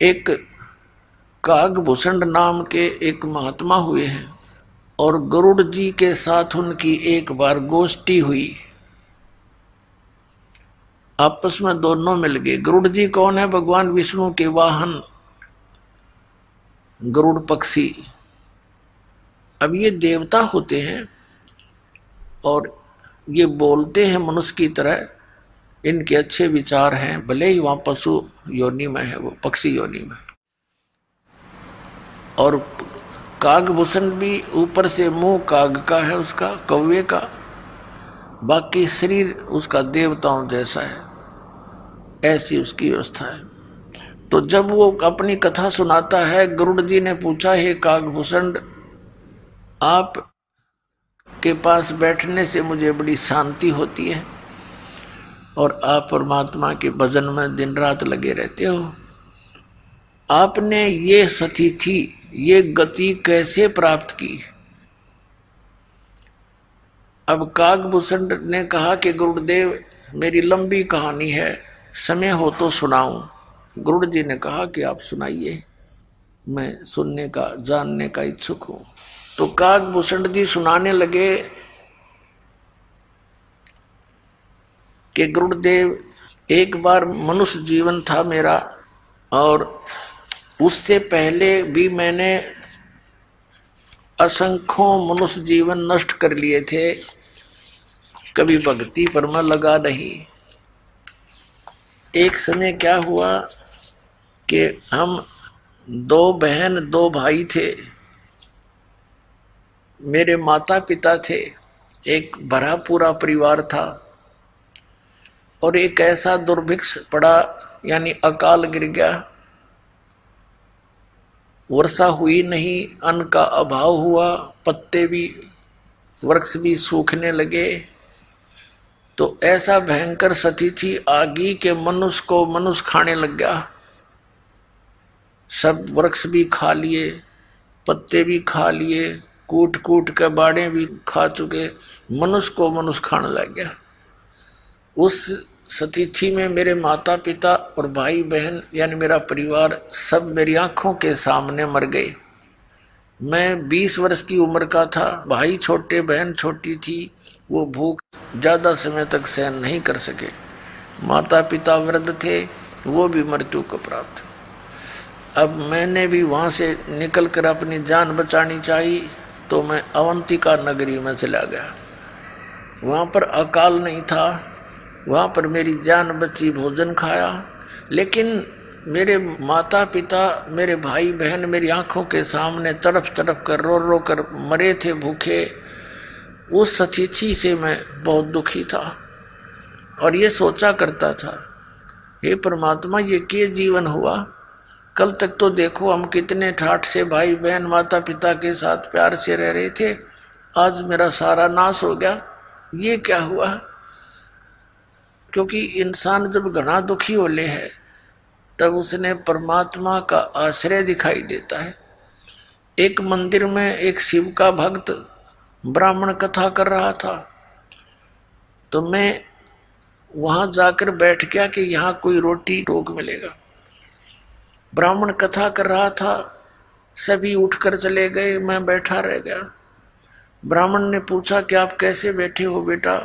एक कागभूषण नाम के एक महात्मा हुए हैं और गरुड़ जी के साथ उनकी एक बार गोष्ठी हुई। आपस में दोनों मिल गए। गरुड़ जी कौन है? भगवान विष्णु के वाहन गरुड़ पक्षी। अब ये देवता होते हैं और ये बोलते हैं मनुष्य की तरह, इनके अच्छे विचार हैं, भले ही वहां पशु योनि में है, वो पक्षी योनि में। और कागभूषण भी ऊपर से मुंह काग का है, उसका कौवे का, बाकी शरीर उसका देवताओं जैसा है, ऐसी उसकी व्यवस्था है। तो जब वो अपनी कथा सुनाता है, गरुड़ जी ने पूछा, हे कागभूषण, आप के पास बैठने से मुझे बड़ी शांति होती है और आप परमात्मा के भजन में दिन रात लगे रहते हो। आपने ये स्थिति, ये गति कैसे प्राप्त की? अब कागभूषण ने कहा कि गुरुदेव, मेरी लंबी कहानी है, समय हो तो सुनाऊं। गरुड़ जी ने कहा कि आप सुनाइए, मैं सुनने का, जानने का इच्छुक हूं। तो कागभूषण जी सुनाने लगे कि गुरुदेव, एक बार मनुष्य जीवन था मेरा और उससे पहले भी मैंने असंख्यों मनुष्य जीवन नष्ट कर लिए थे, कभी भक्ति पर मैं लगा नहीं। एक समय क्या हुआ कि हम दो बहन दो भाई थे, मेरे माता पिता थे, एक भरा पूरा परिवार था और एक ऐसा दुर्भिक्ष पड़ा, यानी अकाल गिर गया, वर्षा हुई नहीं, अन्न का अभाव हुआ, पत्ते भी, वृक्ष भी सूखने लगे। तो ऐसा भयंकर स्थिति आ गई कि मनुष्य को मनुष्य खाने लग गया। सब वृक्ष भी खा लिए, पत्ते भी खा लिए, कूट कूट के बाड़े भी खा चुके, मनुष्य को मनुष्य खाने लग गया। उस स्थिति में मेरे माता पिता और भाई बहन, यानी मेरा परिवार, सब मेरी आंखों के सामने मर गए। मैं 20 वर्ष की उम्र का था, भाई छोटे, बहन छोटी थी, वो भूख ज्यादा समय तक सहन नहीं कर सके। माता पिता वृद्ध थे, वो भी मृत्यु को प्राप्त। अब मैंने भी वहां से निकलकर अपनी जान बचानी चाहिए, तो मैं अवंतिका नगरी में चला गया। वहां पर अकाल नहीं था, वहां पर मेरी जान बची, भोजन खाया, लेकिन मेरे माता पिता, मेरे भाई बहन मेरी आंखों के सामने तड़प तड़प कर, रो रो कर मरे थे भूखे। उस स्थिति से मैं बहुत दुखी था और ये सोचा करता था, हे परमात्मा, ये क्या जीवन हुआ? कल तक तो देखो हम कितने ठाठ से भाई बहन माता पिता के साथ प्यार से रह रहे थे, आज मेरा सारा नाश हो गया, ये क्या हुआ? क्योंकि इंसान जब घना दुखी होले है तब उसने परमात्मा का आश्रय दिखाई देता है। एक मंदिर में एक शिव का भक्त ब्राह्मण कथा कर रहा था, तो मैं वहां जाकर बैठ गया कि यहाँ कोई रोटी टोक मिलेगा। ब्राह्मण कथा कर रहा था, सभी उठकर चले गए, मैं बैठा रह गया। ब्राह्मण ने पूछा कि आप कैसे बैठे हो बेटा?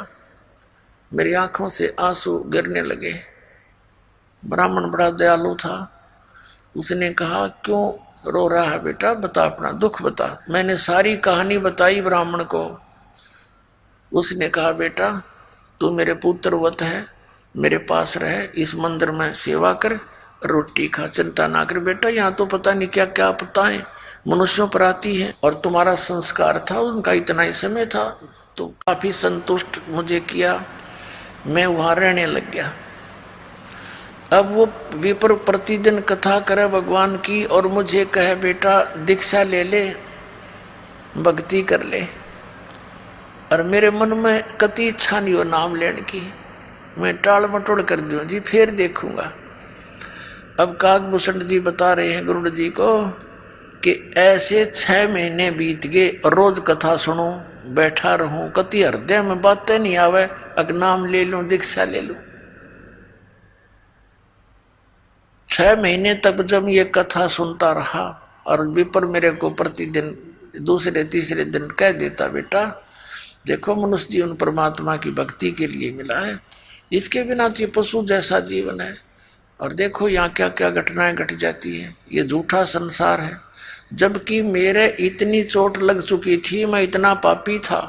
मेरी आंखों से आंसू गिरने लगे। ब्राह्मण बड़ा दयालु था, उसने कहा, क्यों रो रहा है बेटा, बता अपना दुख बता। मैंने सारी कहानी बताई ब्राह्मण को। उसने कहा, बेटा तू मेरे पुत्रवत है, मेरे पास रहे, इस मंदिर में सेवा कर, रोटी खा, चिंता ना कर बेटा। यहाँ तो पता नहीं क्या क्या आपदाएं मनुष्यों पर आती है, और तुम्हारा संस्कार था, उनका इतना ही समय था, तो काफी संतुष्ट मुझे किया, मैं वहां रहने लग गया। अब वो विप्र प्रतिदिन कथा करे भगवान की और मुझे कहे, बेटा दीक्षा ले ले, भक्ति कर ले। और मेरे मन में कति इच्छा नहीं हो नाम लेने की, मैं टाल मटोड़ कर दूं जी, फिर देखूंगा। अब कागभूषण जी बता रहे हैं गरुड़ जी को कि ऐसे 6 महीने बीत गए, रोज कथा सुनूं, बैठा रहूं, कति हृदय में बातें नहीं आवे, अग नाम ले लूं, दीक्षा ले लूं। 6 महीने तक जब ये कथा सुनता रहा और विपर मेरे को प्रतिदिन दूसरे तीसरे दिन कह देता, बेटा देखो मनुष्य जीवन परमात्मा की भक्ति के लिए मिला है, इसके बिना तो ये पशु जैसा जीवन है, और देखो यहाँ क्या क्या घटनाएं घट जाती है, ये झूठा संसार है। जबकि मेरे इतनी चोट लग चुकी थी, मैं इतना पापी था,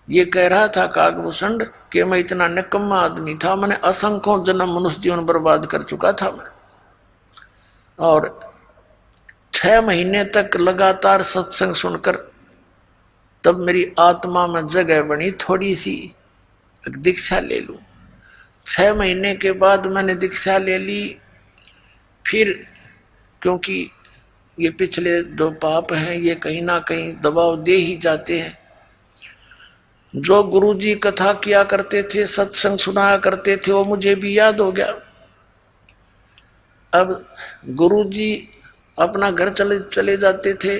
ये कह रहा था काकभूषण कि मैं इतना निकम्मा आदमी था, मैंने असंख्यों जन्म मनुष्य जीवन बर्बाद कर चुका था मैं। और 6 महीने तक लगातार सत्संग सुनकर तब मेरी आत्मा में जगह बनी, थोड़ी सी दीक्षा ले लूं। 6 महीने के बाद मैंने दीक्षा ले ली। फिर क्योंकि ये पिछले 2 पाप हैं, ये कहीं ना कहीं दबाव दे ही जाते हैं। जो गुरुजी कथा किया करते थे, सत्संग सुनाया करते थे, वो मुझे भी याद हो गया। अब गुरुजी अपना घर चले जाते थे,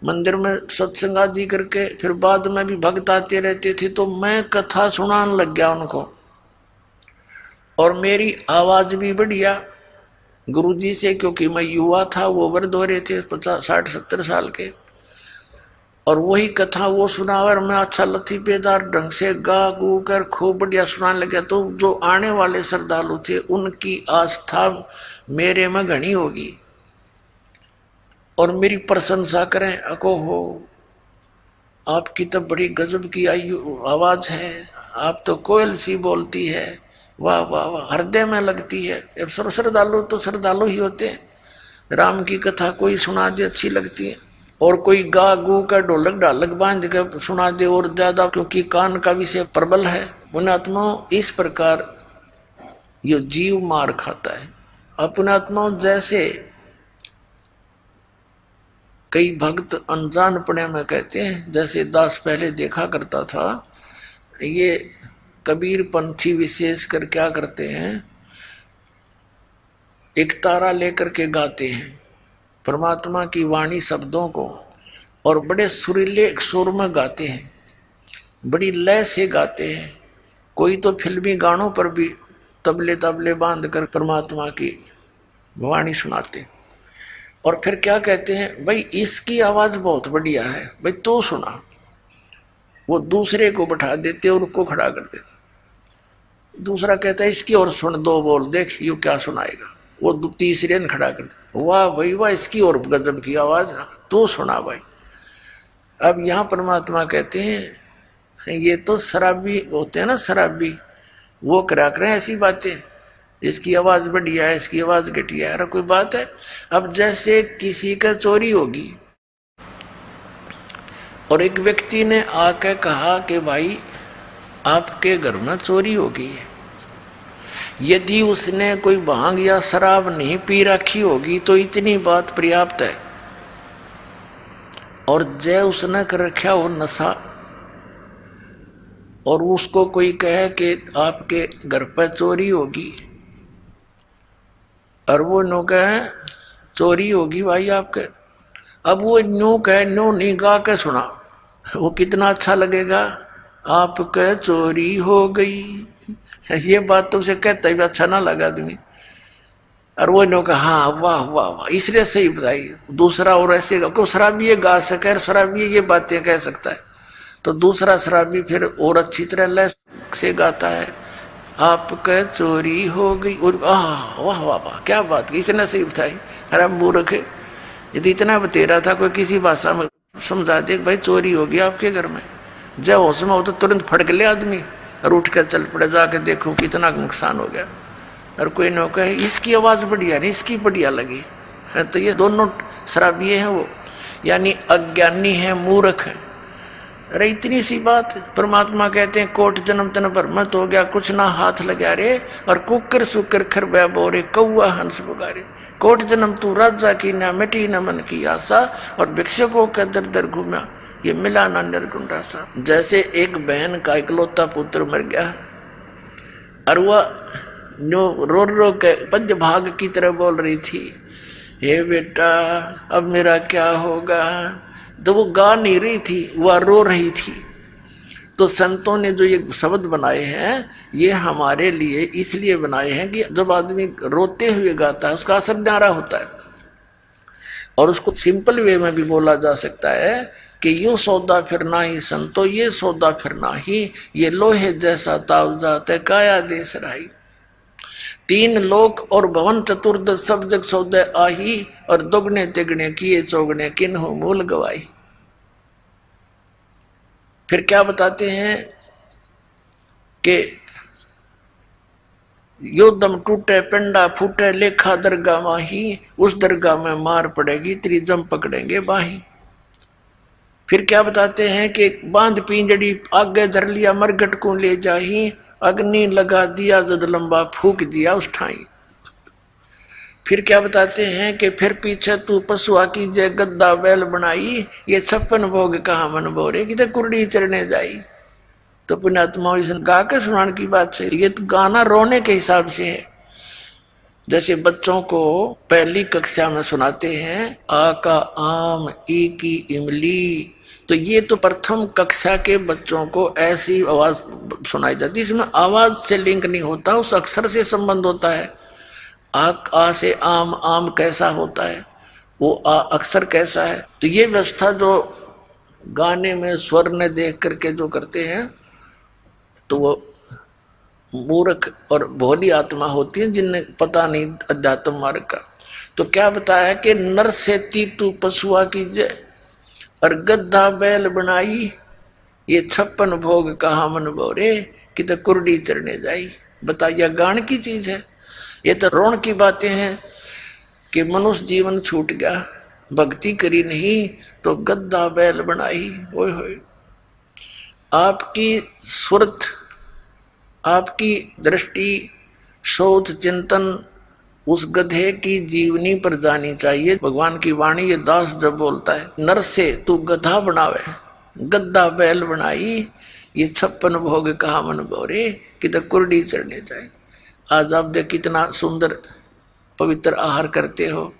मंदिर में सत्संग आदि करके, फिर बाद में भी भक्त आते रहते थे, तो मैं कथा सुनाने लग गया उनको। और मेरी आवाज भी बढ़िया गुरुजी से, क्योंकि मैं युवा था, वो वृद्ध हो रहे थे 50, 60, 70 साल के, और वही कथा वो सुनावर मैं अच्छा लतीफेदार ढंग से गा गू कर खूब बढ़िया सुनाने लगा। तो जो आने वाले श्रद्धालु थे उनकी आस्था मेरे में घनी होगी और मेरी प्रशंसा करें, अको हो आपकी तो बड़ी गजब की आवाज है, आप तो कोयल सी बोलती है, वाह वाह वाह, हृदय में लगती है। अब सर्व श्रद्धालु तो श्रद्धालु ही होते हैं, राम की कथा कोई सुना दे अच्छी लगती है, और कोई गा गू का ढोलक ढालक बांध कर सुना दे और ज्यादा, क्योंकि कान का विषय प्रबल है। पुण्यात्माओं इस प्रकार ये जीव मार खाता है। अपनात्माओं जैसे कई भक्त अनजानपने में कहते हैं, जैसे दास पहले देखा करता था, ये कबीर पंथी विशेष कर क्या करते हैं, एक तारा लेकर के गाते हैं परमात्मा की वाणी शब्दों को, और बड़े सुरीले सुर में गाते हैं, बड़ी लय से गाते हैं। कोई तो फिल्मी गानों पर भी तबले तबले बांध कर परमात्मा की वाणी सुनाते, और फिर क्या कहते हैं, भाई इसकी आवाज बहुत बढ़िया है, भाई तो सुना। वो दूसरे को बैठा देते और उसको खड़ा कर देते, दूसरा कहता है इसकी और सुन, 2 बोल देख यू क्या सुनाएगा, वो तीसरे ने खड़ा कर दे, वाह भाई वाह, इसकी और गजब की आवाज, तू सुना भाई। अब यहाँ परमात्मा कहते हैं ये तो शराबी होते हैं ना, शराबी, वो करा करें ऐसी बातें, इसकी आवाज बढ़िया है, इसकी आवाज घटिया है, कोई बात है। अब जैसे किसी का चोरी होगी और एक व्यक्ति ने आकर कहा कि भाई आपके घर में चोरी हो गई है, यदि उसने कोई भांग या शराब नहीं पी रखी होगी तो इतनी बात पर्याप्त है, और जय उसने कर रखा हो नशा, और उसको कोई कहे कि आपके घर पर चोरी होगी, और वो नो कहे चोरी होगी भाई आपके, अब वो नो कहे, नो नहीं गा के सुना, वो कितना अच्छा लगेगा, आपके चोरी हो गई, ये बात तो उसे कहता ही अच्छा ना लगा आदमी, और वो नो कहा हाँ वाह वाह वाह, इसलिए सही बताई। दूसरा और ऐसे क्यों शराबी ये गा सके, शराबी ये बातें कह सकता है, तो दूसरा शराबी फिर और अच्छी तरह लय से गाता है, आपके चोरी हो गई, और वाह वाह वाह क्या बात की, इसने सही बताई। अरे मूर्ख, यदि इतना बतेरा था, कोई किसी भाषा में समझा दे भाई चोरी हो गई आपके घर में, जब होश में हो तो तुरंत फड़क ले आदमी और उठ कर चल पड़े, जाके देखो कितना नुकसान हो गया। और कोई न कहे इसकी आवाज बढ़िया नहीं, इसकी बढ़िया लगी है, तो ये दोनों शराबी हैं वो, यानी अज्ञानी है, मूर्ख है। अरे इतनी सी बात, परमात्मा कहते हैं कोट जन्म तन पर मत हो गया, कुछ ना हाथ लगा रे, और कुकर सुकर खर बोरे कौआ हंस पुकारे, कोट जन्म तू राजा की ना मिटी न मन की आशा, और भिक्षुकों का दर दर घूमा, ये मिला ना निर्गुण रासा। जैसे एक बहन का इकलौता पुत्र मर गया, और वह रो रो के पद्य भाग की तरह बोल रही थी, हे बेटा अब मेरा क्या होगा, तो वो गा नहीं रही थी, वह रो रही थी। तो संतों ने जो ये शब्द बनाए हैं ये हमारे लिए इसलिए बनाए हैं कि जब आदमी रोते हुए गाता है उसका असर न्यारा होता है। और उसको सिंपल वे में भी बोला जा सकता है कि यूं सौदा फिरना ही संतो, ये सौदा फिरना ही, ये लोहे जैसा ताव जाते काया देश राही। तीन लोक और भवन चतुर्दश सब जग सौदे आही, और दुगने तिगने किए चौगने किन्हों मूल गवाई। फिर क्या बताते हैं कि यो दम टूटे पिंडा फूटे लेखा दरगाह माही, उस दरगाह में मार पड़ेगी तेरी जम पकड़ेंगे बाही। फिर क्या बताते हैं कि बांध पिंजड़ी आगे धर लिया मरघट को ले जाही, अग्नि लगा दिया जद लंबा फूक दिया उस ठाई। फिर क्या बताते हैं कि फिर पीछे तू पशुआ की जय गद्दा बैल बनाई, ये 56 भोग कहा मन बोरे कि कुर्डी चढ़ने जाई। तो पुण्यात्मा गा के सुनाने की बात से ये तो गाना रोने के हिसाब से है। जैसे बच्चों को पहली कक्षा में सुनाते हैं आ का आम ई की इमली, तो ये तो प्रथम कक्षा के बच्चों को ऐसी आवाज सुनाई जाती है, इसमें आवाज से लिंक नहीं होता, उस अक्षर से संबंध होता है। आ से आम, आम कैसा होता है, वो आ अक्षर कैसा है। तो ये व्यवस्था जो गाने में स्वर ने देख करके जो करते हैं तो वो मूर्ख और भोली आत्मा होती है जिन्हें पता नहीं अध्यात्म मार्ग का। तो क्या बताया कि नर से तू पशुआ की जय और गद्दा बैल बनाई, ये 56 भोग कहा मन बोरे कि तो कुर्डी चढ़ने जाई। बताइए गान की चीज है, ये तो रोण की बातें हैं कि मनुष्य जीवन छूट गया, भक्ति करी नहीं तो गद्दा बैल बनाई। ओए होए, आपकी सुरत, आपकी दृष्टि, सोच, चिंतन उस गधे की जीवनी पर जानी चाहिए। भगवान की वाणी ये दास जब बोलता है नर से तू गधा बनावे गद्दा बैल बनाई, ये 56 भोग कहा मन बोरे कि तो कुर्डी चढ़ने जाए। आज आप देख कितना सुंदर पवित्र आहार करते हो,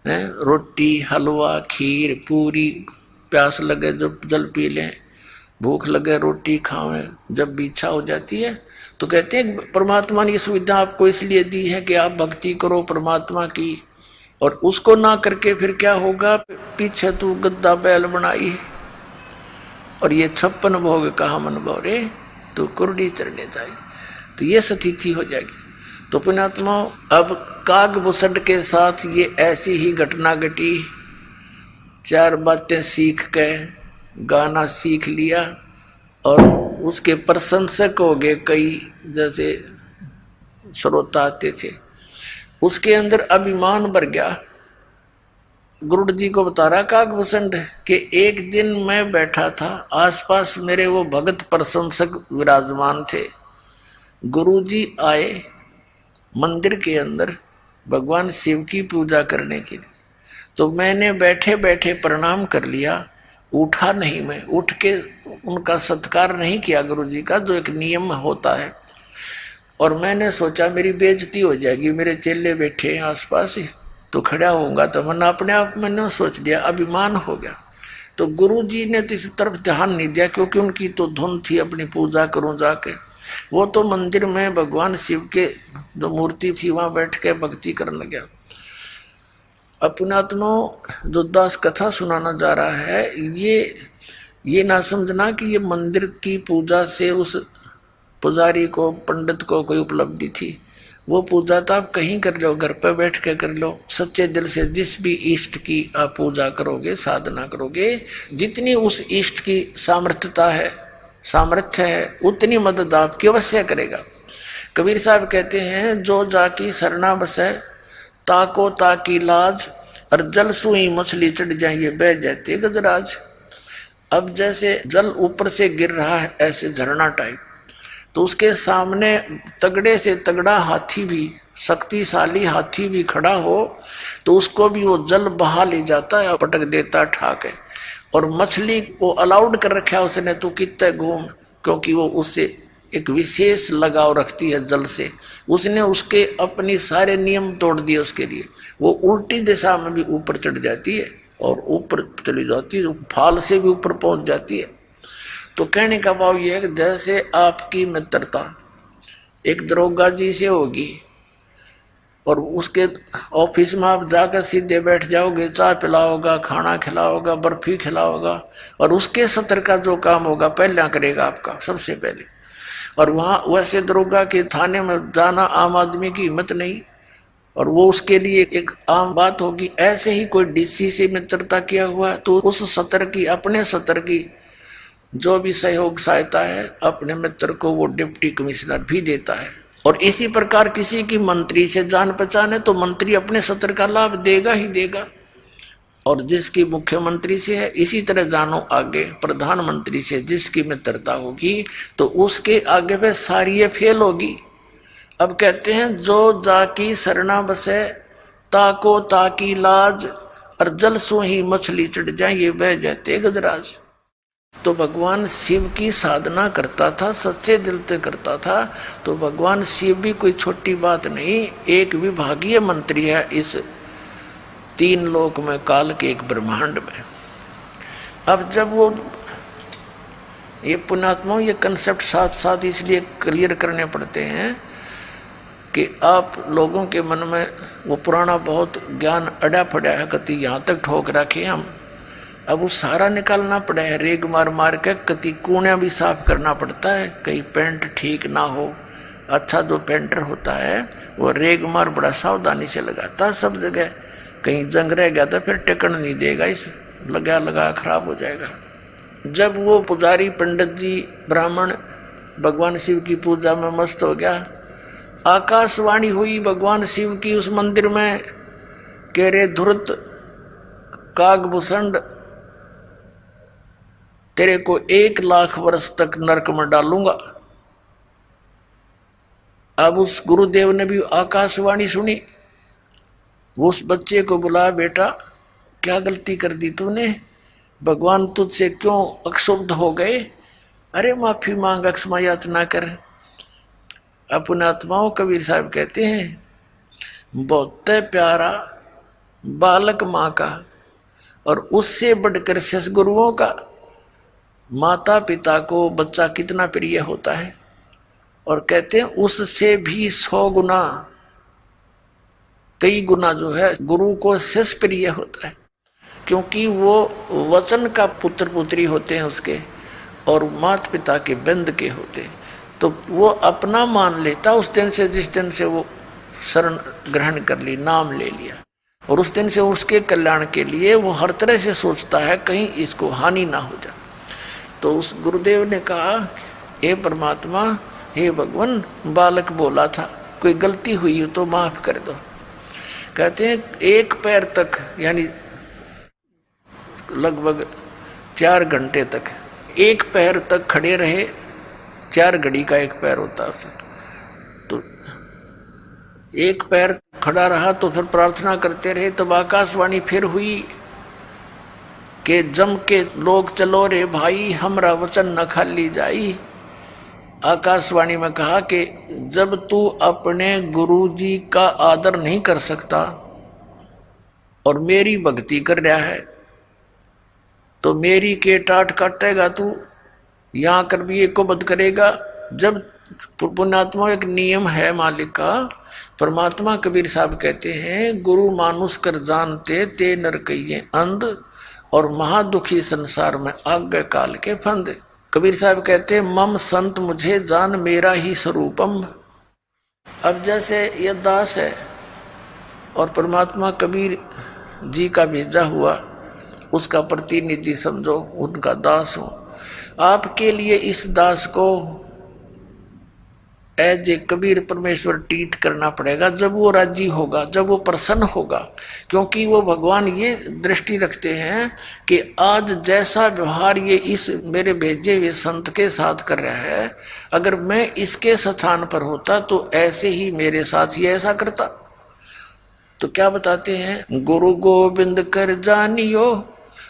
हैं? रोटी, हलवा, खीर, पूरी, प्यास लगे जब जल पी लें, भूख लगे रोटी खावें, जब भी इच्छा हो जाती है तो कहते हैं परमात्मा ने ये सुविधा आपको इसलिए दी है कि आप भक्ति करो परमात्मा की। और उसको ना करके फिर क्या होगा, पीछे तू गद्दा बैल बनाई और ये 56 भोग कहा मन बोरे तो कुर्डी चढ़ने जाए। तो ये स्थिति हो जाएगी। तो पुण्यात्मा अब काग बुसड के साथ ये ऐसी ही घटना घटी। 4 बातें सीख के गाना सीख लिया और उसके प्रशंसक हो गए कई, जैसे श्रोता आते थे, उसके अंदर अभिमान भर गया। गुरुड़ जी को बता रहा कागभूषण कि एक दिन मैं बैठा था, आसपास मेरे वो भगत प्रशंसक विराजमान थे। गुरुजी आए मंदिर के अंदर भगवान शिव की पूजा करने के लिए, तो मैंने बैठे बैठे प्रणाम कर लिया, उठा नहीं, मैं उठ के उनका सत्कार नहीं किया गुरुजी का, जो एक नियम होता है। और मैंने सोचा मेरी बेइज्जती हो जाएगी, मेरे चेले बैठे हैं आसपास ही, तो खड़ा होऊंगा तो मैंने अपने आप मैंने सोच लिया, अभिमान हो गया। तो गुरुजी ने तो इस तरफ ध्यान नहीं दिया क्योंकि उनकी तो धुन थी अपनी पूजा करूं जाके। वो तो मंदिर में भगवान शिव के जो मूर्ति थी वहां बैठ के भक्ति करने गया। अपनात्मा जो दास कथा सुनाना जा रहा है, ये ना समझना कि ये मंदिर की पूजा से उस पुजारी को, पंडित को कोई उपलब्धि थी। वो पूजा तो आप कहीं कर लो, घर पर बैठ के कर लो, सच्चे दिल से जिस भी इष्ट की आप पूजा करोगे, साधना करोगे, जितनी उस इष्ट की सामर्थ्य है उतनी मदद आपकी अवश्य करेगा। कबीर साहब कहते हैं जो जाकी सरना बसे ताको ताकी लाज, और जल सुई मछली चढ़ जाएंगे बह जाते गजराज। अब जैसे जल ऊपर से गिर रहा है ऐसे झरना टाइप, तो उसके सामने तगड़े से तगड़ा हाथी भी, शक्तिशाली हाथी भी खड़ा हो तो उसको भी वो जल बहा ले जाता है और पटक देता ठाके। और मछली को अलाउड कर रखा है उसने, तो कितने घूम, क्योंकि वो उससे एक विशेष लगाव रखती है जल से। उसने उसके अपनी सारे नियम तोड़ दिए उसके लिए। वो उल्टी दिशा में भी ऊपर चढ़ जाती है और ऊपर चली जाती है, फाल से भी ऊपर पहुंच जाती है। तो कहने का भाव यह है कि जैसे आपकी मित्रता एक दरोगा जी से होगी और उसके ऑफिस में आप जाकर सीधे बैठ जाओगे, चाय पिलाओगा, खाना खिलाओगा, बर्फी खिलाओगा, और उसके सत्र का जो काम होगा पहला करेगा आपका सबसे पहले। और वहाँ वैसे दरोगा के थाने में जाना आम आदमी की हिम्मत नहीं, और वो उसके लिए एक आम बात होगी। ऐसे ही कोई डीसी से मित्रता किया हुआ तो उस सत्र की, अपने सत्र की जो भी सहयोग सहायता है अपने मित्र को वो डिप्टी कमिश्नर भी देता है। और इसी प्रकार किसी की मंत्री से जान पहचान है तो मंत्री अपने सत्र का लाभ देगा ही देगा, और जिसकी मुख्यमंत्री से है इसी तरह जानो आगे प्रधानमंत्री से जिसकी मित्रता होगी तो उसके आगे पे सारी फेल होगी। अब कहते हैं जो जाकी सरना बसे ताको ताकी लाज, और जल सो ही मछली चढ़ जाए ये बह जाते गजराज। तो भगवान शिव की साधना करता था, सच्चे दिल से करता था, तो भगवान शिव भी कोई छोटी बात नहीं, एक विभागीय मंत्री है इस 3 लोक में, काल के एक ब्रह्मांड में। अब जब वो ये पुण्यात्माओं ये कंसेप्ट साथ साथ इसलिए क्लियर करने पड़ते हैं कि आप लोगों के मन में वो पुराना बहुत ज्ञान अड़ा पड़ा है, कति यहाँ तक ठोक रखे हम, अब वो सारा निकालना पड़ा है, रेग मार मार के कति कूणियाँ भी साफ करना पड़ता है, कहीं पेंट ठीक ना हो। अच्छा जो पेंटर होता है वो रेग मार बड़ा सावधानी से लगाता है सब जगह, कहीं जंग रह गया तो फिर टिकन नहीं देगा, इस लगा लगा खराब हो जाएगा। जब वो पुजारी पंडित जी ब्राह्मण भगवान शिव की पूजा में मस्त हो गया, आकाशवाणी हुई भगवान शिव की उस मंदिर में, कह रे धुरत कागभूषण तेरे को 1 लाख वर्ष तक नरक में डालूंगा। अब उस गुरुदेव ने भी आकाशवाणी सुनी, वो उस बच्चे को बुला, बेटा क्या गलती कर दी तूने, भगवान तुझसे क्यों अक्षुब्ध हो गए, अरे माफी मांग, अक्षमा याचना कर। अपने आत्माओं कबीर साहब कहते हैं बहुत प्यारा बालक माँ का, और उससे बढ़कर ससगुरुओं का। माता पिता को बच्चा कितना प्रिय होता है, और कहते हैं उससे भी 100 गुना, कई गुना जो है गुरु को शिष्य प्रिय होता है, क्योंकि वो वचन का पुत्र पुत्री होते हैं उसके, और माता पिता के बंद के होते हैं। तो वो अपना मान लेता उस दिन से, जिस दिन से वो शरण ग्रहण कर ली, नाम ले लिया, और उस दिन से उसके कल्याण के लिए वो हर तरह से सोचता है कहीं इसको हानि ना हो जाए। तो उस गुरुदेव ने कहा हे परमात्मा, हे भगवान, बालक बोला था कोई गलती हुई हो तो माफ कर दो। कहते हैं 1 पैर तक, यानी लगभग 4 घंटे तक 1 पैर तक खड़े रहे, 4 घड़ी का 1 पैर होता है उसे, तो 1 पैर खड़ा रहा तो फिर प्रार्थना करते रहे। तब आकाशवाणी फिर हुई कि जम के लोग चलो रे भाई, हमरा वचन न खाली जाई। आकाशवाणी में कहा कि जब तू अपने गुरु जी का आदर नहीं कर सकता और मेरी भक्ति कर रहा है तो मेरी के टाट काटेगा तू, यहाँ कर भी एक को बद करेगा। जब पुण्यात्मा एक नियम है मालिक का, परमात्मा कबीर साहब कहते हैं गुरु मानुष कर जानते ते नर कहिए अंध, और महादुखी संसार में आज्ञा काल के फंद। कबीर साहब कहते हैं मम संत मुझे जान मेरा ही स्वरूपम। अब जैसे यह दास है और परमात्मा कबीर जी का भेजा हुआ उसका प्रतिनिधि समझो, उनका दास हो, आपके लिए इस दास को एज ए कबीर परमेश्वर ट्रीट करना पड़ेगा। जब वो राजी होगा, जब वो प्रसन्न होगा, क्योंकि वो भगवान ये दृष्टि रखते हैं कि आज जैसा व्यवहार ये इस मेरे भेजे हुए संत के साथ कर रहा है, अगर मैं इसके स्थान पर होता तो ऐसे ही मेरे साथ ये ऐसा करता। तो क्या बताते हैं, गुरु गोविंद कर जानियो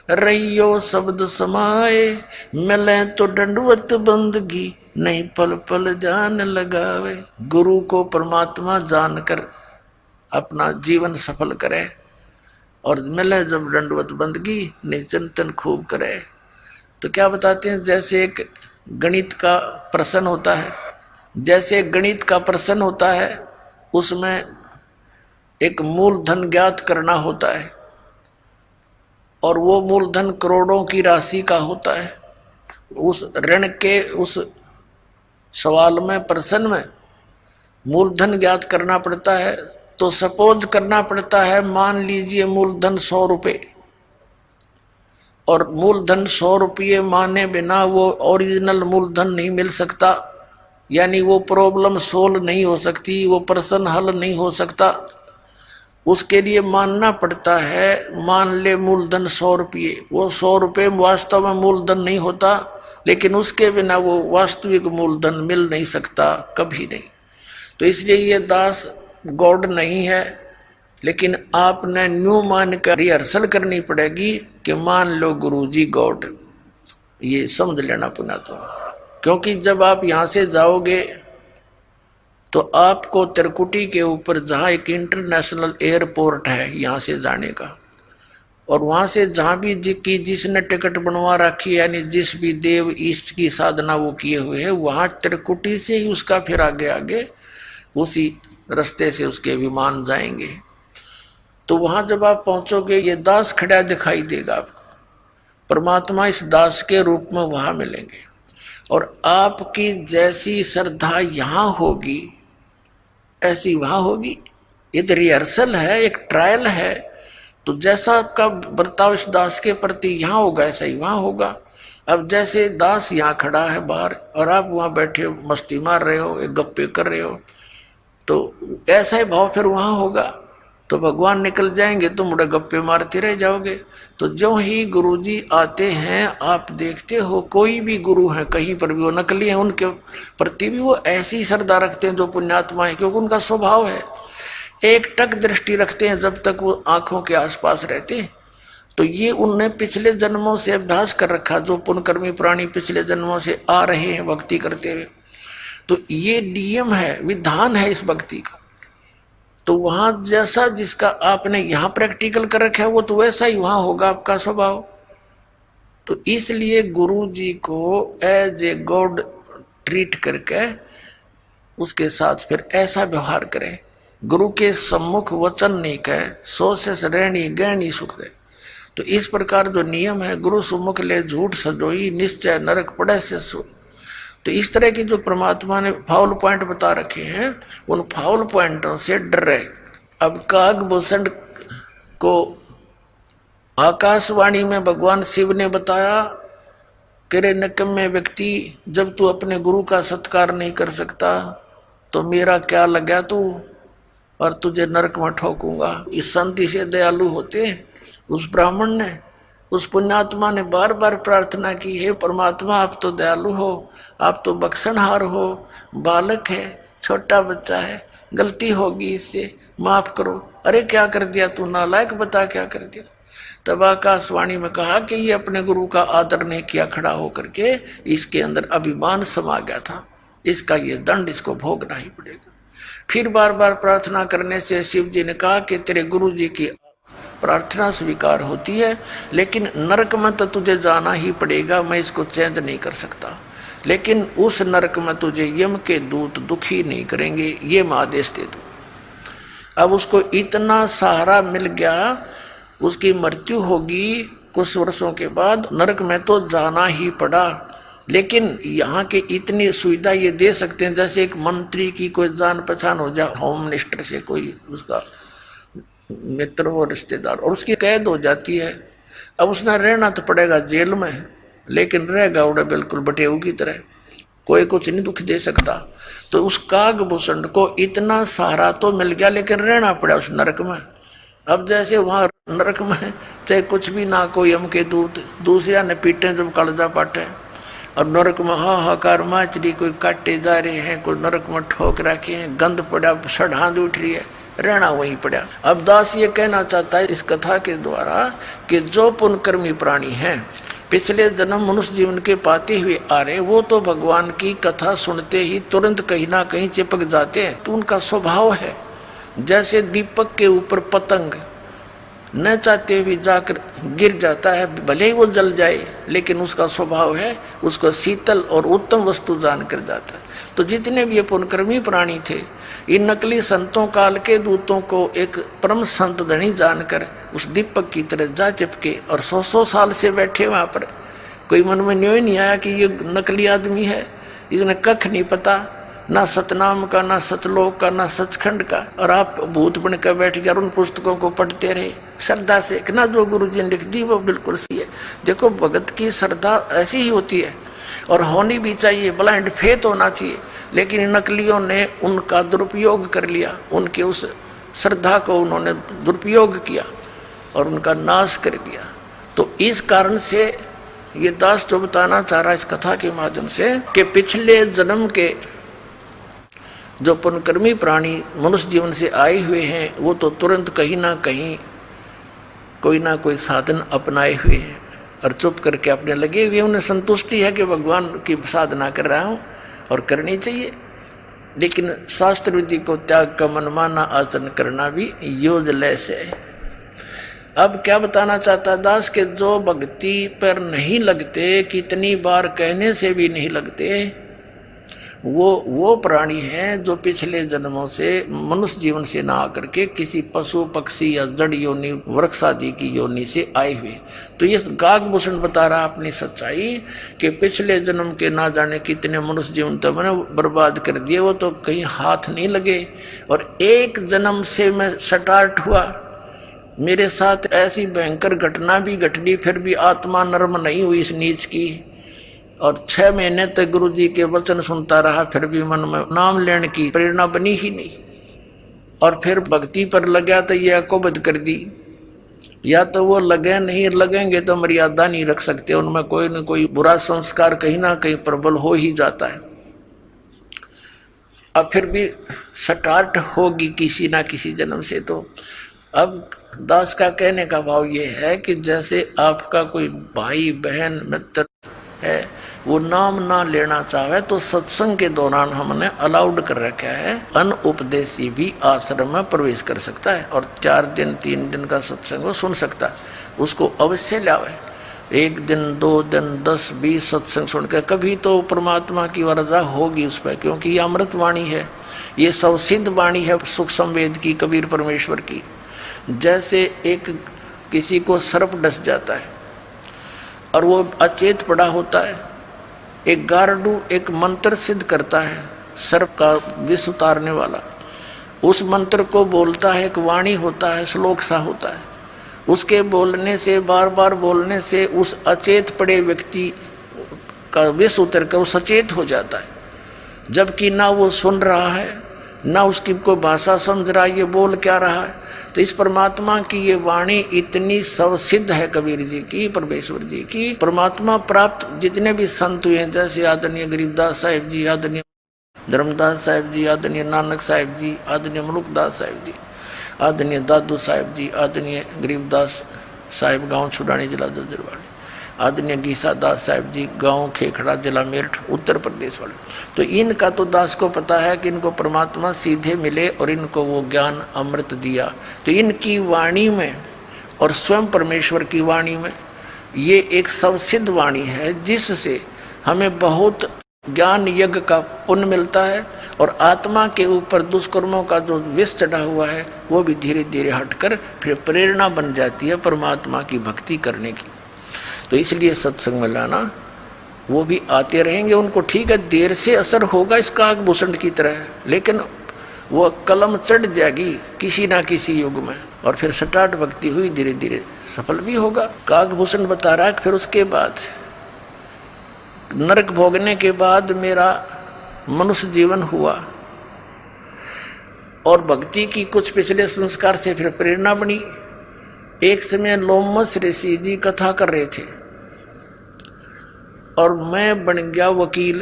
रहियो शब्द समाए, मिले तो दंडवत बंदगी नहीं पल पल जान लगावे। गुरु को परमात्मा जानकर अपना जीवन सफल करे, और मिले जब दंडवत बंदगी नहीं चिंतन खूब करे। तो क्या बताते हैं, जैसे एक गणित का प्रश्न होता है, जैसे गणित का प्रश्न होता है उसमें एक मूलधन ज्ञात करना होता है और वो मूलधन करोड़ों की राशि का होता है। उस ऋण के उस सवाल में, प्रश्न में मूलधन ज्ञात करना पड़ता है। तो सपोज करना पड़ता है, मान लीजिए मूलधन 100 रुपये, और मूलधन 100 रुपये माने बिना वो ओरिजिनल मूलधन नहीं मिल सकता, यानी वो प्रॉब्लम सोल्व नहीं हो सकती, वो प्रश्न हल नहीं हो सकता। उसके लिए मानना पड़ता है, मान ले मूलधन 100 रुपये, वो 100 रुपये वास्तव में मूलधन नहीं होता, लेकिन उसके बिना वो वास्तविक मूलधन मिल नहीं सकता, कभी नहीं। तो इसलिए ये दास गॉड नहीं है, लेकिन आपने न्यू मान कर रिहर्सल करनी पड़ेगी कि मान लो गुरुजी गॉड, ये समझ लेना पुनः। तो क्योंकि जब आप यहाँ से जाओगे तो आपको त्रिकुटी के ऊपर, जहाँ एक इंटरनेशनल एयरपोर्ट है यहाँ से जाने का, और वहाँ से जहाँ भी जिसने टिकट बनवा रखी है, यानी जिस भी देव ईष्ट की साधना वो किए हुए है, वहाँ त्रिकुटी से ही उसका फिर आगे आगे उसी रास्ते से उसके विमान जाएंगे। तो वहाँ जब आप पहुँचोगे, ये दास खड़ा दिखाई देगा आपको, परमात्मा इस दास के रूप में वहाँ मिलेंगे। और आपकी जैसी श्रद्धा यहाँ होगी ऐसी वहाँ होगी। ये तो रिहर्सल है, एक ट्रायल है। तो जैसा आपका बर्ताव इस दास के प्रति यहाँ होगा, ऐसा ही वहाँ होगा। अब जैसे दास यहाँ खड़ा है बाहर और आप वहाँ बैठे हो, मस्ती मार रहे हो, एक गप्पे कर रहे हो, तो ऐसा ही भाव फिर वहाँ होगा। तो भगवान निकल जाएंगे, तुम मुड़े गप्पे मारते रह जाओगे। तो जो ही गुरुजी आते हैं, आप देखते हो कोई भी गुरु है कहीं पर भी, वो नकली है, उनके प्रति भी वो ऐसी श्रद्धा रखते हैं जो पुण्यात्मा है, क्योंकि उनका स्वभाव है। एक टक दृष्टि रखते हैं जब तक वो आंखों के आसपास रहते हैं। तो ये उनने पिछले जन्मों से अभ्यास कर रखा, जो पुण्यकर्मी प्राणी पिछले जन्मों से आ रहे हैं भक्ति करते हुए। तो ये नियम है, विधान है इस भक्ति का। तो वहां जैसा जिसका आपने यहाँ प्रैक्टिकल कर रखा है, वो तो वैसा ही वहां होगा आपका स्वभाव। तो इसलिए गुरु जी को एज ए गॉड ट्रीट करके उसके साथ फिर ऐसा व्यवहार करें। गुरु के सम्मुख वचन नहीं कहे, सो से रहनी गहनी सुख रहे। तो इस प्रकार जो नियम है, गुरु सम्मुख ले झूठ सजोई, निश्चय नरक पड़े से सो। तो इस तरह की जो परमात्मा ने फाउल पॉइंट बता रखे हैं, उन फाउल पॉइंटों से डर रहे। अब कागभूषण को आकाशवाणी में भगवान शिव ने बताया कि रे निकम्मे व्यक्ति, जब तू अपने गुरु का सत्कार नहीं कर सकता तो मेरा क्या लगा तू, और तुझे नरक में ठोकूंगा। इस संति से दयालु होते उस ब्राह्मण ने, उस पुण्यात्मा ने बार बार प्रार्थना की, हे परमात्मा आप तो दयालु हो, आप तो बख्शनहार हो, बालक है, छोटा बच्चा है, गलती होगी, इससे माफ करो। अरे क्या कर दिया तू नालायक, बता क्या कर दिया। तब आकाशवाणी में कहा कि ये अपने गुरु का आदर नहीं किया, खड़ा होकर के इसके अंदर अभिमान समा गया था, इसका ये दंड इसको भोगना ही पड़ेगा। फिर बार बार प्रार्थना करने से शिव जी ने कहा कि तेरे गुरु जी की प्रार्थना स्वीकार होती है, लेकिन नरक में तो तुझे जाना ही पड़ेगा, मैं इसको चेंज नहीं कर सकता। लेकिन उस नरक में तुझे यम के दूत दुखी नहीं करेंगे, ये मैं आदेश दे दूँ। अब उसको इतना सहारा मिल गया, उसकी मृत्यु होगी कुछ वर्षों के बाद, नरक में तो जाना ही पड़ा। लेकिन यहाँ के इतनी सुविधा ये दे सकते हैं, जैसे एक मंत्री की कोई जान पहचान हो जाए, होम मिनिस्टर से कोई उसका मित्र हो, रिश्तेदार, और उसकी कैद हो जाती है। अब उसने रहना तो पड़ेगा जेल में, लेकिन रहेगा उड़े बिल्कुल बटेऊ की तरह, कोई कुछ नहीं दुख दे सकता। तो उस कागभूषण को इतना सहारा तो मिल गया, लेकिन रहना पड़ा उस नरक में। अब जैसे वहां नरक में चाहे कुछ भी ना, कोई यम के दूत दूसरा ने पीटे जब कलजा पाटे, और नरक में हाहाकार माचरी, कोई काटे जा रहे हैं, कोई नरक में ठोक रखे हैं, गंद पड़ा, सड़ांध उठ रही है, रहना वहीं पड़ा। अब दास ये कहना चाहता है इस कथा के द्वारा कि जो पुण्यकर्मी प्राणी हैं, पिछले जन्म मनुष्य जीवन के पाते हुए आ रहे, वो तो भगवान की कथा सुनते ही तुरंत कहीं ना कहीं चिपक जाते हैं। तो उनका स्वभाव है जैसे दीपक के ऊपर पतंग, न चाहते हुए जाकर गिर जाता है, भले ही वो जल जाए लेकिन उसका स्वभाव है उसको शीतल और उत्तम वस्तु जानकर जाता है। तो जितने भी ये पुण्यकर्मी प्राणी थे, इन नकली संतों काल के दूतों को एक परम संत धनी जानकर उस दीपक की तरह जा चिपके और 100 साल से बैठे वहां पर। कोई मन में न्योय नहीं आया कि ये नकली आदमी है, इसने कख नहीं पता, ना सतनाम का, ना सतलोक का, ना सचखंड का, और आप भूत बन कर बैठ गए और उन पुस्तकों को पढ़ते रहे श्रद्धा से कि ना जो गुरु जी ने लिख दी वो बिल्कुल सही है। देखो भगत की श्रद्धा ऐसी ही होती है और होनी भी चाहिए, ब्लाइंड फेथ होना चाहिए। लेकिन नकलियों ने उनका दुरुपयोग कर लिया, उनके उस श्रद्धा को उन्होंने दुरुपयोग किया और उनका नाश कर दिया। तो इस कारण से ये दास जो बताना चाह रहा है इस कथा के माध्यम से कि पिछले जन्म के जो पुण्यकर्मी प्राणी मनुष्य जीवन से आए हुए हैं वो तो तुरंत कहीं ना कहीं कोई ना कोई साधन अपनाए हुए हैं और चुप करके अपने लगे हुए। उन्हें संतुष्टि है कि भगवान की साधना कर रहा हूँ और करनी चाहिए, लेकिन शास्त्र विधि को त्याग का मनमाना आचरण करना भी यूजलेस है। अब क्या बताना चाहता दास के जो भक्ति पर नहीं लगते, कितनी बार कहने से भी नहीं लगते, वो प्राणी हैं जो पिछले जन्मों से मनुष्य जीवन से ना आकर के किसी पशु पक्षी या जड़ योनि वृक्ष आदि की योनि से आए हुए। तो ये काकभूषण बता रहा अपनी सच्चाई कि पिछले जन्म के ना जाने कितने मनुष्य जीवन तो मैंने बर्बाद कर दिए, वो तो कहीं हाथ नहीं लगे। और एक जन्म से मैं स्टार्ट हुआ, मेरे साथ ऐसी भयंकर घटना भी घटनी, फिर भी आत्मा नर्म नहीं हुई इस नीच की। और 6 महीने तक गुरु जी के वचन सुनता रहा, फिर भी मन में नाम लेने की प्रेरणा बनी ही नहीं। और फिर भक्ति पर लगा तो ये अकोबद कर दी, या तो वो लगे नहीं, लगेंगे तो मर्यादा नहीं रख सकते, उनमें कोई न कोई बुरा संस्कार कहीं ना कहीं प्रबल हो ही जाता है। अब फिर भी स्टार्ट होगी किसी ना किसी जन्म से। तो अब दास का कहने का भाव ये है कि जैसे आपका कोई भाई बहन मित्र है वो नाम ना लेना चाहे तो सत्संग के दौरान हमने अलाउड कर रखा है, अनउपदेशी भी आश्रम में प्रवेश कर सकता है और 4 दिन 3 दिन का सत्संग वो सुन सकता है। उसको अवश्य लावे, 1 दिन 2 दिन 10 20 सत्संग सुन के कभी तो परमात्मा की वरजा होगी उस पर, क्योंकि ये अमृत वाणी है, ये सवसिद्ध वाणी है सुख संवेद की, कबीर परमेश्वर की। जैसे एक किसी को सर्प डस जाता है और वो अचेत पड़ा होता है, एक गारडू एक मंत्र सिद्ध करता है सर्प का विष उतारने वाला, उस मंत्र को बोलता है, एक वाणी होता है, श्लोक सा होता है, उसके बोलने से बार बार बोलने से उस अचेत पड़े व्यक्ति का विष उतर कर वो सचेत हो जाता है, जबकि ना वो सुन रहा है ना उसकी कोई भाषा समझ रहा है, ये बोल क्या रहा है। तो इस परमात्मा की ये वाणी इतनी सवसिद्ध है कबीर जी की, परमेश्वर जी की। परमात्मा प्राप्त जितने भी संत हुए हैं, जैसे आदरणीय गरीबदास साहिब जी, आदरणीय धर्मदास साहिब जी, आदरणीय नानक साहिब जी, आदरणीय मनुकदास साहिब जी, आदरणीय दादू साहिब जी, आदरणीय गरीबदास साहिब गाँव छुड़ानी जिला जजरवाड़ी, आदरणीय गीसा दास साहिब जी गांव खेखड़ा जिला मेरठ उत्तर प्रदेश वाले। तो इनका तो दास को पता है कि इनको परमात्मा सीधे मिले और इनको वो ज्ञान अमृत दिया। तो इनकी वाणी में और स्वयं परमेश्वर की वाणी में ये एक सबसिद्ध वाणी है, जिससे हमें बहुत ज्ञान यज्ञ का पुण्य मिलता है और आत्मा के ऊपर दुष्कर्मों का जो विष चढ़ा हुआ है वो भी धीरे धीरे हटकर फिर प्रेरणा बन जाती है परमात्मा की भक्ति करने की। तो इसलिए सत्संग में लाना, वो भी आते रहेंगे, उनको ठीक है देर से असर होगा इस काकभूषण की तरह, लेकिन वो कलम चढ़ जाएगी किसी ना किसी युग में और फिर स्टार्ट भक्ति हुई धीरे धीरे सफल भी होगा। काकभूषण बता रहा है फिर उसके बाद नरक भोगने के बाद मेरा मनुष्य जीवन हुआ और भक्ति की कुछ पिछले संस्कार से फिर प्रेरणा बनी। एक समय लोमस ऋषि जी कथा कर रहे थे और मैं बन गया वकील,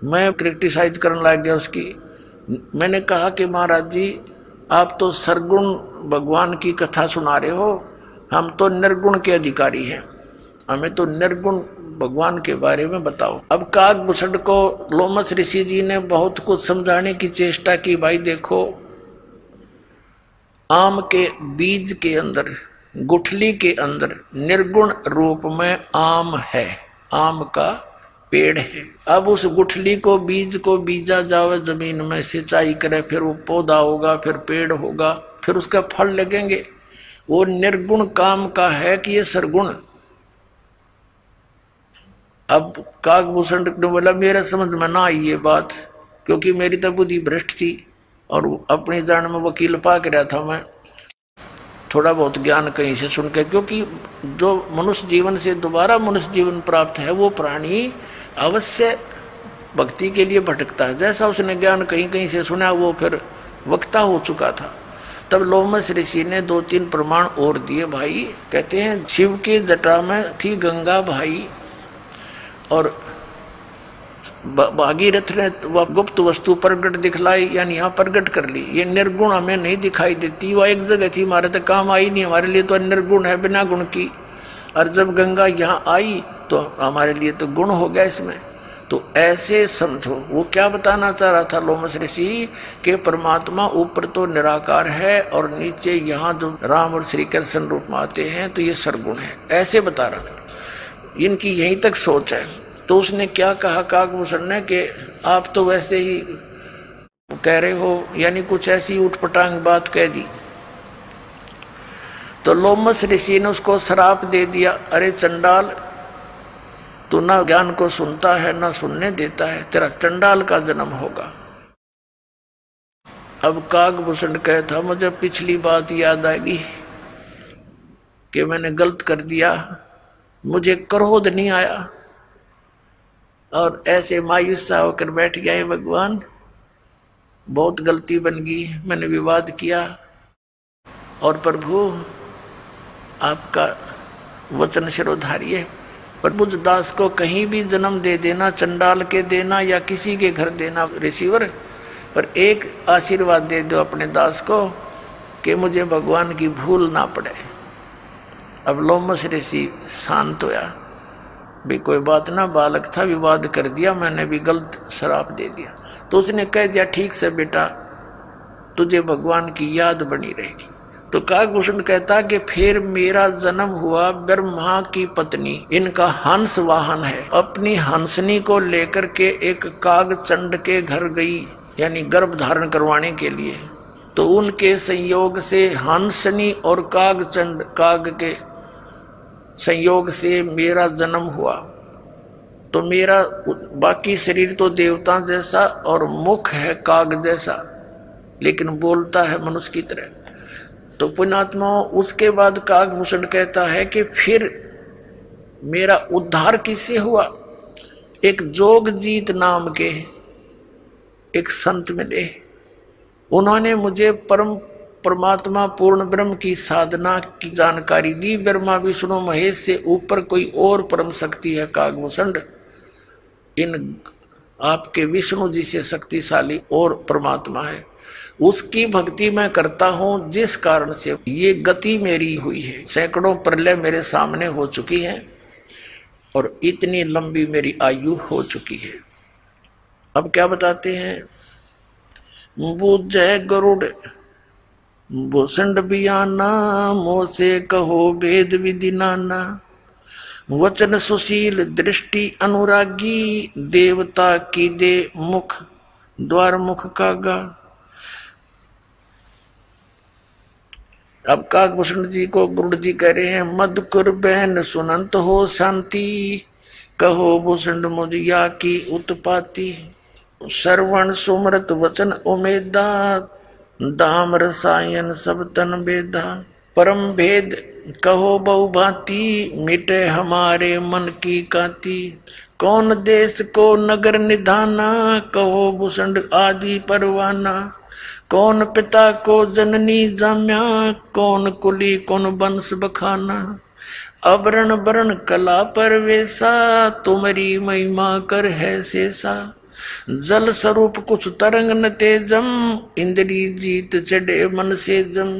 मैं क्रिटिसाइज करने लग गया उसकी। मैंने कहा कि महाराज जी आप तो सरगुण भगवान की कथा सुना रहे हो, हम तो निर्गुण के अधिकारी हैं, हमें तो निर्गुण भगवान के बारे में बताओ। अब काकभूषण को लोमस ऋषि जी ने बहुत कुछ समझाने की चेष्टा की, भाई देखो आम के बीज के अंदर, गुठली के अंदर निर्गुण रूप में आम है, आम का पेड़ है। अब उस गुठली को, बीज को बीजा जावे जमीन में, सिंचाई करे, फिर वो पौधा होगा, फिर पेड़ होगा, फिर उसका फल लगेंगे। वो निर्गुण काम का है कि ये सरगुण। अब काकभूषण ने बोला मेरे समझ में ना आई ये बात, क्योंकि मेरी तो बुद्धि भ्रष्ट थी और अपनी जान में वकील पाक रहा था मैं, थोड़ा बहुत ज्ञान कहीं से सुन के। क्योंकि जो मनुष्य जीवन से दोबारा मनुष्य जीवन प्राप्त है वो प्राणी अवश्य भक्ति के लिए भटकता है। जैसा उसने ज्ञान कहीं कहीं से सुना वो फिर वक्ता हो चुका था। तब लोमस ऋषि ने 2-3 प्रमाण और दिए भाई। कहते हैं शिव की जटा में थी गंगा भाई, और भागीरथ ने वह गुप्त वस्तु प्रगट दिखलाई, यानी यहाँ प्रगट कर ली। ये निर्गुण हमें नहीं दिखाई देती, वह एक जगह थी, हमारे तो काम आई नहीं, हमारे लिए तो निर्गुण है बिना गुण की। और जब गंगा यहाँ आई तो हमारे लिए तो गुण हो गया इसमें। तो ऐसे समझो वो क्या बताना चाह रहा था लोमस ऋषि के परमात्मा ऊपर तो निराकार है और नीचे यहाँ जो राम और श्री कृष्ण रूप में आते हैं तो ये सरगुण है, ऐसे बता रहा था। इनकी यहीं तक सोच है। तो उसने क्या कहा काकभूषण ने कि आप तो वैसे ही कह रहे हो, यानी कुछ ऐसी उठपटांग बात कह दी। तो लोमस ऋषि ने उसको श्राप दे दिया, अरे चंडाल, तू ना ज्ञान को सुनता है ना सुनने देता है, तेरा चंडाल का जन्म होगा। अब काकभूषण कहता मुझे पिछली बात याद आएगी कि मैंने गलत कर दिया, मुझे क्रोध नहीं आया और ऐसे मायूस सा होकर बैठ गया है भगवान, बहुत गलती बन गई, मैंने विवाद किया और प्रभु आपका वचन शिरोधारी है। प्रभु दास को कहीं भी जन्म दे देना, चंडाल के देना या किसी के घर देना रिसीवर, पर एक आशीर्वाद दे दो अपने दास को कि मुझे भगवान की भूल ना पड़े। अब लोमस ऋषि शांत होया, भी कोई बात ना, बालक था, विवाद कर दिया, मैंने भी गलत श्राप दे दिया। तो उसने कह दिया ठीक से बेटा, तुझे भगवान की याद बनी रहेगी। तो काकभूषण कहता कि फिर मेरा जन्म हुआ ब्रह्मा की पत्नी, इनका हंस वाहन है, अपनी हंसनी को लेकर के एक कागचंड के घर गई, यानी गर्भ धारण करवाने के लिए। तो उनके संयोग से हंसनी और कागचंड, काग के संयोग से मेरा जन्म हुआ। तो मेरा बाकी शरीर तो देवता जैसा और मुख है काग जैसा, लेकिन बोलता है मनुष्य की तरह। तो पुण्यात्मा उसके बाद काकभूषण कहता है कि फिर मेरा उद्धार किससे हुआ। एक जोगजीत नाम के एक संत मिले, उन्होंने मुझे परमात्मा पूर्ण ब्रह्म की साधना की जानकारी दी। ब्रह्मा विष्णु महेश से ऊपर कोई और परम शक्ति है काकभूषण, इन आपके विष्णु जी से शक्तिशाली और परमात्मा है, उसकी भक्ति मैं करता हूं, जिस कारण से ये गति मेरी हुई है। सैकड़ों प्रलय मेरे सामने हो चुकी है और इतनी लंबी मेरी आयु हो चुकी है। अब क्या बताते हैं, बूझे गरुड़ भूषण बियाना, मोह से कहो भेद विधि नाना, वचन सुशील दृष्टि अनुरागी, देवता की दे मुख द्वार मुख कागा। अब काकभूषण जी को गुरु जी कह रहे हैं, मधुकुर बहन सुनंत हो शांति, कहो भूषण मुझिया की उत्पाती, श्रवण सुमृत वचन उमेदा, दाम रसायन सब तन बेदा, परम भेद कहो बहुभांति, मिटे हमारे मन की काती, कौन देश को नगर निधाना, कहो भूषण आदि परवाना, कौन पिता को जननी जाम्या, कौन कुली कौन वंश बखाना, अवरण वरण कला परवेसा, तुम्हारी महिमा कर है शेषा, जल स्वरूप कुछ तरंग न तेजम, इंद्री जीत चढ़े मन से जम,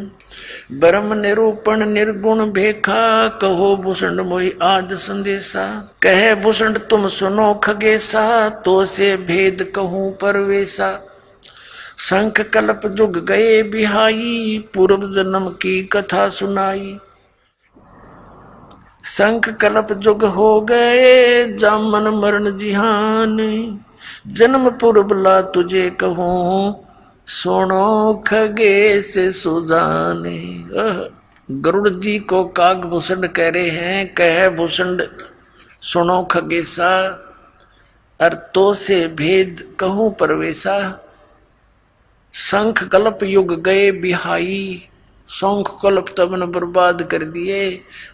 ब्रह्म निरूपण निर्गुण भेखा, कहो भूषण मोहि आज संदेशा, कहे भूषण तुम सुनो खगेसा, तो से भेद कहूं परवेसा, शंख कल्प जुग गए बिहाई, पूर्व जन्म की कथा सुनाई। शंख कल्प जुग हो गए, जामन मरण जिहान, जन्म पूर्वला तुझे कहूं, सुनो खगेश सुजाने। गरुड़ जी को काकभूषण कह रहे हैं, कह भूषण सुनो खगेशा, अर्थों से भेद कहूं परवेशा। शंख कल्प युग गए बिहाई, शंख कल्प तमन बर्बाद कर दिए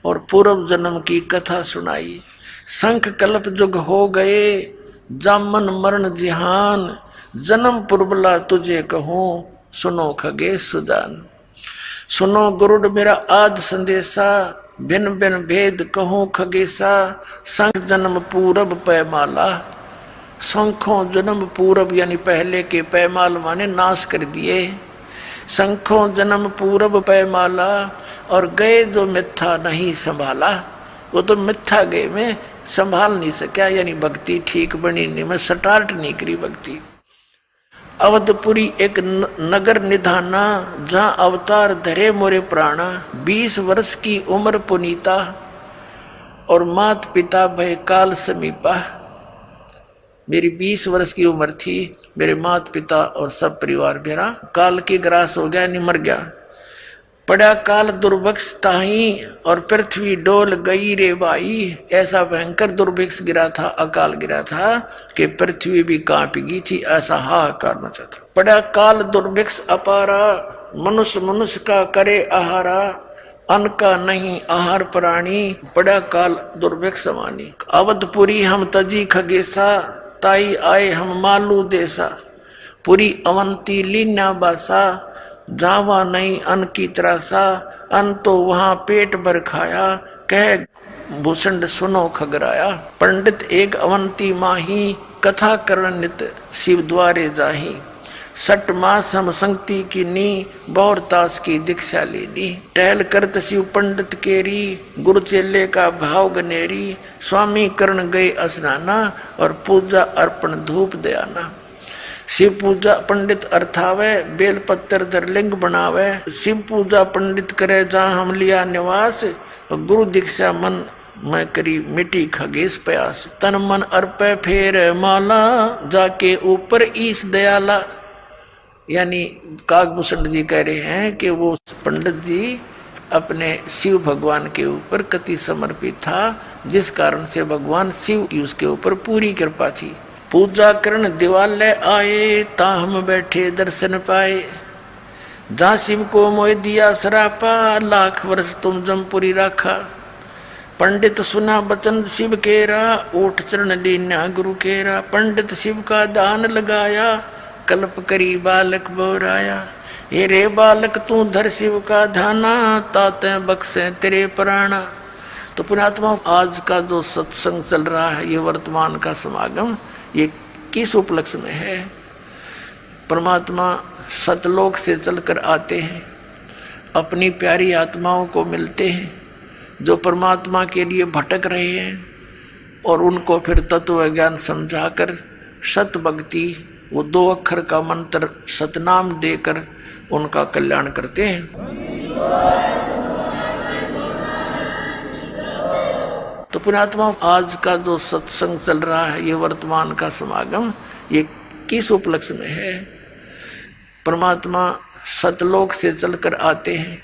और पूर्व जन्म की कथा सुनाई। शंख कल्प युग हो गए, जामन मरण जिहान, जन्म पूर्वला तुझे कहूं, सुनो खगेश सुजान। सुनो गुरुड़ मेरा आद संदेशा, भिन्न भिन्न भेद कहूं खगेशा। शंख जन्म पूरब पैमाला, शंखों जन्म पूरब यानी पहले के पैमाल माने नाश कर दिए। शंखों जन्म पूरब पैमाला, और गए जो मिथ्या नहीं संभाला। वो तो मिथ्या गए में संभाल नहीं सका, यानी भक्ति ठीक बनी नहीं, मैं स्टार्ट नहीं करी भक्ति। अवधपुरी एक नगर निधाना, जहां अवतार धरे मोरे प्राणा। 20 वर्ष की उम्र पुनीता, और मात पिता भय काल समीपा। मेरी 20 वर्ष की उम्र थी, मेरे मात पिता और सब परिवार मेरा काल की ग्रास हो गया, नहीं मर गया। पड़ा काल दुर्भिक्ष ताही, और पृथ्वी डोल गई रे बाई। ऐसा भयंकर दुर्भिक्ष गिरा था, अकाल गिरा था कि पृथ्वी भी कांप गई थी, ऐसा हाहाकार मचा था। पड़ा काल दुर्भिक्ष अपारा, मनुष्य मनुष्य का करे आहारा। अन्न का नहीं आहार प्राणी, पड़ा काल दुर्भिक्ष समानी। अवधपुरी हम तजी खगेशा, ताई आए हम मालू देसा। पूरी अवंती लीना बासा, जावा नहीं अन्न की त्रासा। अन्न तो वहां पेट भर खाया, कह भूषण सुनो खगराया। पंडित एक अवंती माही, कथा करण नित शिव द्वारे जाही। 6 मास हम संगति की नी, बौरतास की दीक्षा लेनी। टहल करत शिव पंडित केरी, गुरु चेले का भाव गनेरी। स्वामी करण गए स्नाना, और पूजा अर्पण धूप दयाना। शिव पूजा पंडित अर्थावे, बेल पत्तर धर लिंग बनावे। शिव पूजा पंडित करे जहाँ हम लिया निवास, गुरु दीक्षा मन मैं करी मिटी खगेश प्यास। तन मन अर्पे फेर माला, जाके ऊपर ईश दयाला। यानी काकभूषण जी कह रहे हैं कि वो पंडित जी अपने शिव भगवान के ऊपर कति समर्पित था, जिस कारण से भगवान शिव की उसके ऊपर पूरी कृपा थी। पूजा करण दिवालय आए, ता हम बैठे दर्शन पाए। जहाँ शिव को मोह दिया सरापा, लाख वर्ष तुम जमपुरी राखा। पंडित सुना बचन शिव केरा, ओठ चरण लीना गुरु केरा। पंडित शिव का दान लगाया, कल्प करी बालक बोराया। हे रे बालक तू धर शिव का ध्याना, ताते बख्शे तेरे प्राणा। तो पुण्यात्मा, आज का जो सत्संग चल रहा है, ये वर्तमान का समागम, ये किस उपलक्ष्य में है? परमात्मा सतलोक से चलकर आते हैं, अपनी प्यारी आत्माओं को मिलते हैं जो परमात्मा के लिए भटक रहे हैं, और उनको फिर तत्व ज्ञान समझाकर सत भक्ति, वो 2 अक्षर का मंत्र सतनाम देकर उनका कल्याण करते हैं। तो पुण्यात्मा, आज का जो सत्संग चल रहा है, ये वर्तमान का समागम, ये किस उपलक्ष्य में है? परमात्मा सतलोक से चलकर आते हैं,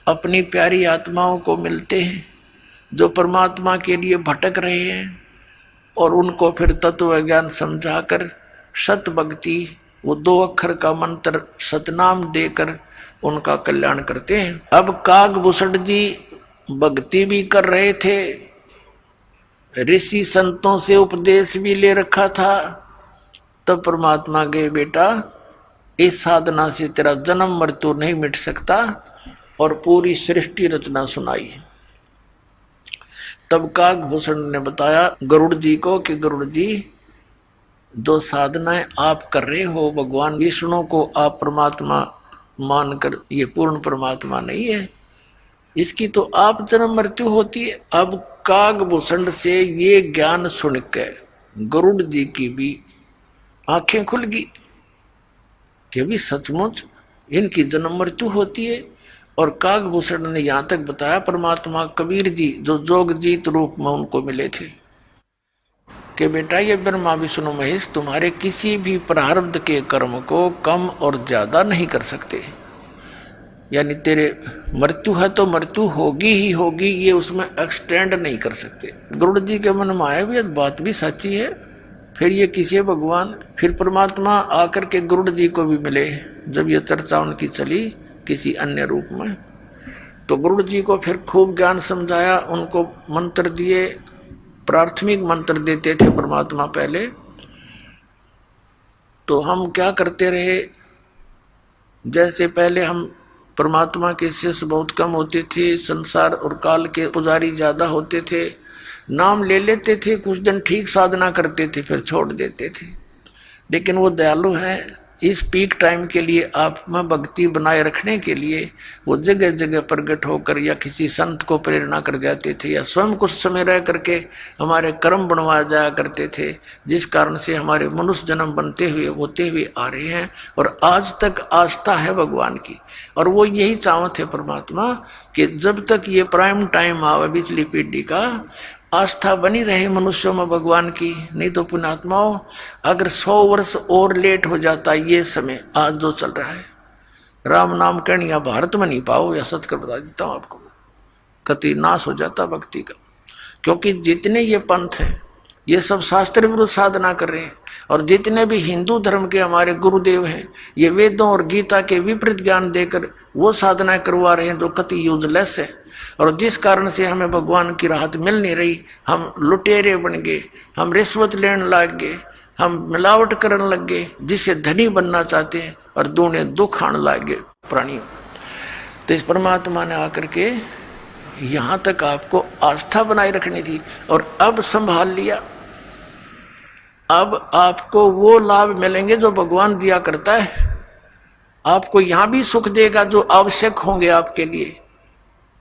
अपनी प्यारी आत्माओं को मिलते हैं जो परमात्मा के लिए भटक रहे हैं, और उनको फिर तत्व ज्ञान समझाकर सत भक्ति, वो 2 अक्षर का मंत्र सतनाम देकर उनका कल्याण करते हैं। अब काकभूषण जी भक्ति भी कर रहे थे, ऋषि संतों से उपदेश भी ले रखा था। तब परमात्मा गए, बेटा इस साधना से तेरा जन्म मृत्यु नहीं मिट सकता, और पूरी सृष्टि रचना सुनाई। तब काकभूषण ने बताया गरुड़ जी को कि गरुड़ जी, जो साधनाएं आप कर रहे हो, भगवान विष्णु को आप परमात्मा मानकर, ये पूर्ण परमात्मा नहीं है, इसकी तो आप जन्म मृत्यु होती है। अब काकभूषण से ये ज्ञान सुनकर गरुड़ जी की भी आंखें खुल गई। कि भी सचमुच इनकी जन्म मृत्यु होती है। और काकभूषण ने यहाँ तक बताया परमात्मा कबीर जी जो जोगजीत रूप में उनको मिले थे कि बेटा ये ब्रह्मा विष्णु महेश तुम्हारे किसी भी प्रारब्ध के कर्म को कम और ज्यादा नहीं कर सकते। यानी तेरे मृत्यु है तो मृत्यु होगी ही होगी, ये उसमें एक्सटेंड नहीं कर सकते। गरुड़ जी के मन में आया भी बात भी सच्ची है। फिर ये किसी भगवान फिर परमात्मा आकर के गरुड़ जी को भी मिले जब ये चर्चा उनकी चली किसी अन्य रूप में। तो गरुड़ जी को फिर खूब ज्ञान समझाया, उनको मंत्र दिए, प्राथमिक मंत्र देते थे परमात्मा पहले। तो हम क्या करते रहे, जैसे पहले हम परमात्मा के शिष्य बहुत कम होते थे, संसार और काल के पुजारी ज्यादा होते थे, नाम ले लेते थे, कुछ दिन ठीक साधना करते थे फिर छोड़ देते थे। लेकिन वो दयालु हैं, इस पीक टाइम के लिए आप में भक्ति बनाए रखने के लिए वो जगह जगह प्रकट होकर या किसी संत को प्रेरणा कर जाते थे या स्वयं कुछ समय रह करके हमारे कर्म बनवा जाया करते थे, जिस कारण से हमारे मनुष्य जन्म बनते हुए होते हुए आ रहे हैं और आज तक आस्था है भगवान की। और वो यही चाहत है परमात्मा कि जब तक ये प्राइम टाइम आवे पिछली पीढ़ी का, आस्था बनी रहे मनुष्यों में भगवान की। नहीं तो पुण्यात्माओं अगर 100 वर्ष और लेट हो जाता ये समय आज जो चल रहा है, राम नाम कहनिया भारत में नहीं पाओ, या सच कर बता देता हूं आपको, कति नाश हो जाता भक्ति का। क्योंकि जितने ये पंथ हैं ये सब शास्त्र विरुद्ध साधना कर रहे हैं, और जितने भी हिंदू धर्म के हमारे गुरुदेव हैं ये वेदों और गीता के विपरीत ज्ञान देकर वो साधना करवा रहे हैं जो कति यूजलेस है। और जिस कारण से हमें भगवान की राहत मिल नहीं रही, हम लुटेरे बन गए, हम रिश्वत लेने लग गए, हम मिलावट करने लग गए, जिससे धनी बनना चाहते हैं और दूने दुख आने लग गए प्राणियों। तो इस परमात्मा ने आकर के यहाँ तक आपको आस्था बनाए रखनी थी और अब संभाल लिया। अब आपको वो लाभ मिलेंगे जो भगवान दिया करता है। आपको यहाँ भी सुख देगा जो आवश्यक होंगे आपके लिए,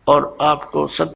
और आपको सत्य